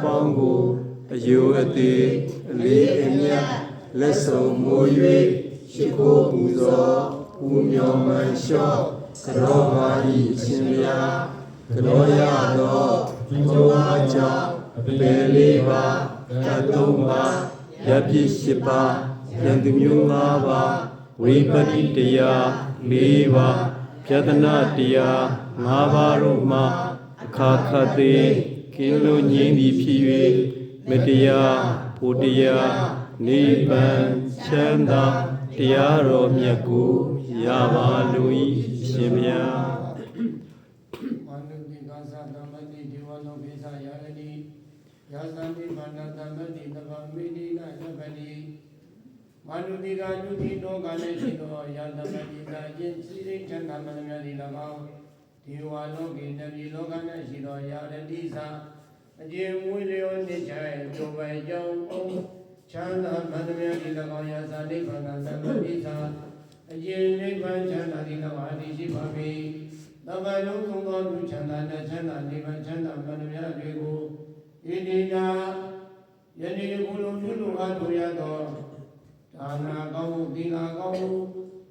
ပေါင်းကိုအယုအသေးအလေးအမြတ်လက်ဆောင်မိုး၍ရှိခိုးပူဇော်ပူမြော်မှန်လျှော့ကြောပါ၏အရှင်ဘုရားကြောရသောဘုရားကြောင့်အပေလေးပါကတ်သုံးပါရပြည့်ရှိပါယံသူမျိုး၅ပါးဝိပတိတရား၄ပါးပြဒနာတရား၅ပါးတို့မှအခါခတ်သေးကင်းလို့ငြိမ်းပြီးဖြစ်၍မတရားဘုတရားနိဗ္ဗာန်ချမ်းသာတရားတော်မြတ်ကိုရပါလို့၏ရှင်ဗျာမနုတိကသသမတိဒီဝလောကိသယာရတိယာသမိဘာနာသမတိတဗမိတိနာသဗတိမနုတိကညုတိတောကလည်းရှိသောယာသမတိနာယင်စိရိချန္တမနမြတိ၎င်းဒီဝလောကိတပိလောက၌ရှိသောယာရတိသာအကျဉ်ဝိလျောနိချေကျိုးပိုင်ကြောင့်ချမ်းသာမန္တမြတိ၎င်းယာသနိဗ္ဗာန်သမတိသာအကျဉ်နိဗ္ဗာန်ချမ်းသာတိ၎င်းအတိရှိပါ၏သဗ္ဗလုံးသုံးသောလူချမ်းသာနဲ့ချမ်းသာနိဗ္ဗာန်ချမ်းသာမှန်များတွေကိုဣတိနာယနေ့ကိုယ်လုံးပြုလို့အားထုတ်ရသောဒါနာကောင်းမှုသီလကောင်းမှု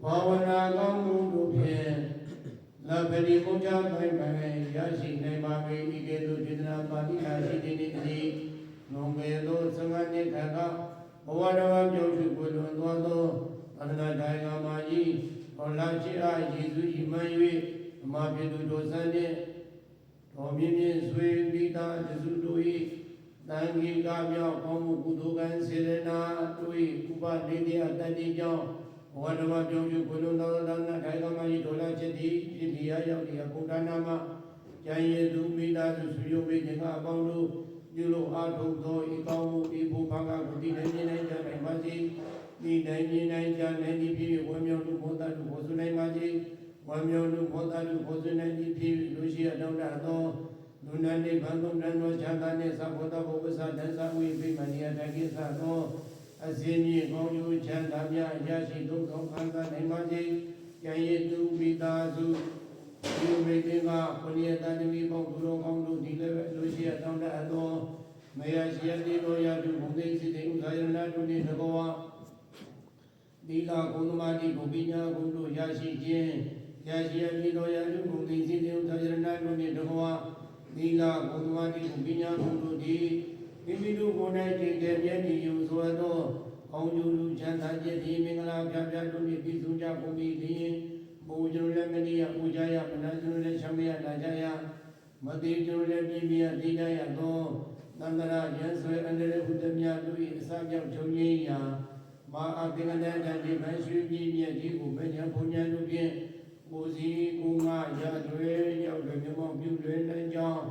ဘာဝနာကောင်းမှုတို့ဖြင့်လဗ္ဗတိဘုရားပိုင်ပိုင်ရရှိနိုင်ပါ၏ဤကဲ့သို့စေတနာပါဠိအားရှိတဲ့နေ့တည်းလုံငယ်သောသံဃာနိခန္ဓဘဝတော်ပြုစုကိုယ်လွန်သွားသောအန္တရာတိုင်းကမာကြီးဟောလာရှိအားယေရှု၏မှန်၍အမပြေသူတို့စံနှင့်တော်မြင့်မြင့်ဆွေမိသားစုတို့၏တန်ကြီးကားမြောက်ကောင်းမှုကုသိုလ်ကံစေရနာတို့၏ဥပဒေတရားတန်တိကြောင့်ဘဝတော်ပြုစုကိုယ်လွန်သောသံဃာတိုင်းကမာကြီးတော်လာချက်သည်ဖြစ်ဒီအရောက်ဒီဘုရားနာမကျန်ရည်သူမိသားစုဆွေမျိုးမိခြင်းကအပေါင်းတို့ပြုလို့အားထုတ်သောဤကောင်းမှုဤဘုရားကကိုတည်နေနိုင်ကြနိုင်ပါစေဒီနိုင်နေနိုင်ကြနိုင်သည်ဖြစ်ဝေမြောက်လူဘုရားတို့ကိုဆွနိုင်ပါစေဝေမြောက်လူဘုရားတို့ကိုဆွနိုင်သည်ဖြစ်လူရှိအတောင်းတသောလူနာနိဗ္ဗာန်သို့တန်သောချမ်းသာနှင့်သဘောတော်ဘုရားတန်ဆာဝိပိမဏိယတကိသသောအစင်းကြီးကောင်းကျိုးချမ်းသာများရရှိသောကောင်းခံနိုင်ပါစေကျန်ရည်သူမိသားစုဒီမိသင်္ကာဘုရားတန်သမီးပေါင်းသူတော်ကောင်းတို့ဒီလည်းလူရှိအတောင်းတသောမေယရှိယတိတော်ရတုဘုံသိစိတေဥသာယနာတို့နှင့်တကောသီလဂုဏ်သမာဓိဘုပညာဂုဏ်တို့ရရှိခြင်းရရှိအမိတော်ရတုဘုံသိစိတေဥသာယနာတို့နှင့်တကောသီလဂုဏ်သမာဓိဘုပညာဂုဏ်တို့သည်မိမိတို့ကိုယ်၌တည်တဲ့မြတ်တည်ယူဆိုသောကောင်းကျိုးလူချမ်းသာခြင်းဒီမင်္ဂလာပြပြတို့နှင့်ပြည့်စုံကြကုန်၏လျင်ဘုရားလည်းမနိယပူဇာယမနစရုလည်းရှမယနာကြယမတိကျိုးလည်းပြည့်မြတ်တည်တတ်ရသောသန္တရာရန်ဆွေအန္တရာယ်ဟုတမြတ်တို့၏အစပြောက်ချုပ်ငြိမ်းရာမာအသင်္ကတတတိမရွှေပြည်မြတ်ကြီးကိုမညာဘုံညာတို့ဖြင့်ကိုစီကိုငါရတွေရောက်တွေမြေမောင်ပြုတွေနိုင်ကြောင်း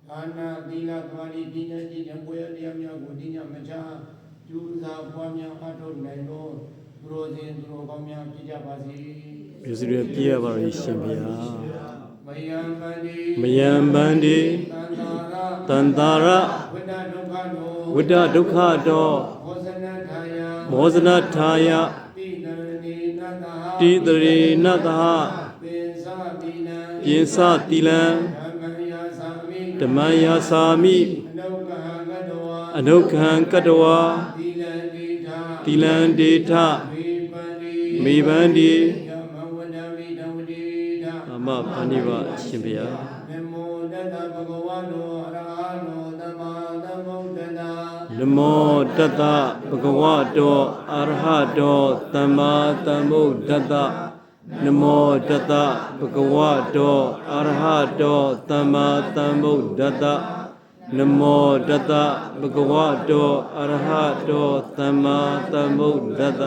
ဒါနာသီလသွားဤပညာကြီးတဲ့ကိုရတရားများကိုဒီညမချကျူးစာပွားများအထုတ်နိုင်သောသူတော်စင်သူတော်ကောင်းများဖြစ်ကြပါစေယေရှုရဲ့ပြည့်ရပါရရှင်ဗျာမယံပန္တိတန္တာရဝိဒဒုက္ခတောမောဇနထာယတိတရေနတဟပိစတိလံဓမ္မယာသာမိအနုခံကတဝါတိလံဒေထမေဗန္တိအမပဏိဝရှင်ဗျာနမောတတဗုဒ္ဓနမောတတဗုဒ္ဓဝါတောအရဟတောသမ္မာသမ္ဗုဒ္ဓတနမောတတဗုဒ္ဓဝါတောအရဟတောသမ္မာသမ္ဗုဒ္ဓတနမောတတဗုဒ္ဓဝါတောအရဟတောသမ္မာသမ္ဗုဒ္ဓတ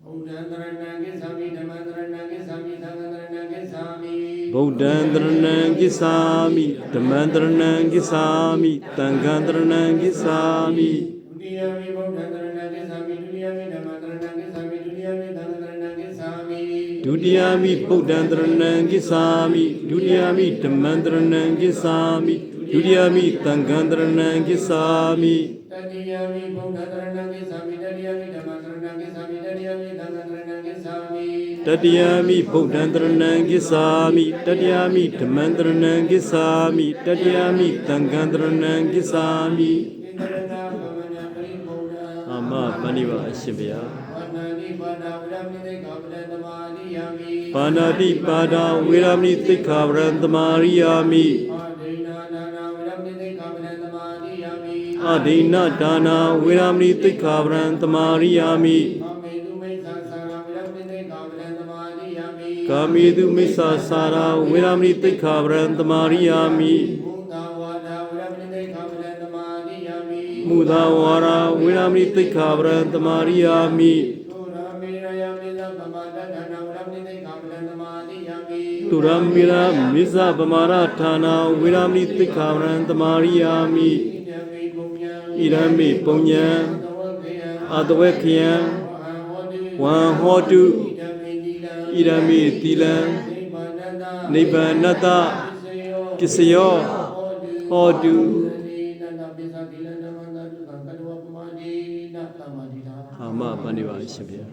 ဘုဒ္ဓံတရဏံကိသာမိဓမ္မံတရဏံကိသာမိသံဃံတရဏံကိသာမိဗုဒ္ဓံတရဏံကိသာမိဓမ္မံတရဏံကိသာမိသံဃံတရဏံကိသာမိဒုတိယမိဗုဒ္ဓံတရဏံကိသာမိဒုတိယမိဓမ္မံတရဏံကိသာမိဒုတိယမိသံဃံတရဏံကိသာမိဒုတိယမိဗုဒ္ဓံတရဏံကိသာမိဒုတိယမိဓမ္မံတရဏံကိသာမိဒုတိယမိသံဃံတရဏံကိသာမိတတိယမိဗုဒ္ဓံတရဏံကိသာမိတတိယမိဓမ္မံတရဏံကိသာမိတတိယမိသံဃံတရဏံကိသာမိ တတ္တယမိဗုဒ္ဓံတရဏံကိစ္ဆာမိတတ္တယမိဓမ္မံတရဏံကိစ္ဆာမိတတ္တယမိသံဃံတရဏံကိစ္ဆာမိ ဣန္ဒရဏဗမနပရိဘုဒ္ဓံ အာမပဏိပါအရှင်ဘုရား ဝန္ဒနိဘာနာဝရမိတေကပလသမာနိယာမိ ပါဏာတိပါဒာဝေရမဏိသိက္ခာပရံသမာရိယာမိ အာဒိနာနာနာဝရမိတေကပလသမာနိယာမိ အဒိဏဒါနာဝေရမဏိသိက္ခာပရံသမာရိယာမိ အာမေတုမိစ္ဆာသာရဝရမိတေကပလသမာနိယာမိ ကာမေတုမိစ္ဆာစာရာဝေရမဏိသိက္ခာပရံသမာရိယာမိ မုသာဝါဒဝရမိတေကပလသမာနိယာမိ မုသာဝါရာဝေရမဏိသိက္ခာပရံသမာရိယာမိ သုရမေရယမေသဗမာဒဒနာဝရမိတေကပလသမာနိယာမိ တုရမေရမိစ္ဆဗမာရဌာနာဝေရမဏိသိက္ခာပရံသမာရိယာမိ ဣဒံမေပုညံ ဣရမေပုံညံ သဝကေယံ အတဝေခယံ ဝံဟောတု ဝံဟောတု ဣဒံမေတိလံ ဣရမေသီလံ နိဗ္ဗာနတ နိဗ္ဗာနတ ပစ္စယော ပစ္စယောဟောတု နိနန္ဒပိသတိလန္ဓမန္တတုကံကတဝပမတိနသမတိတာ အာမပဏိပါရှင်ဘုရား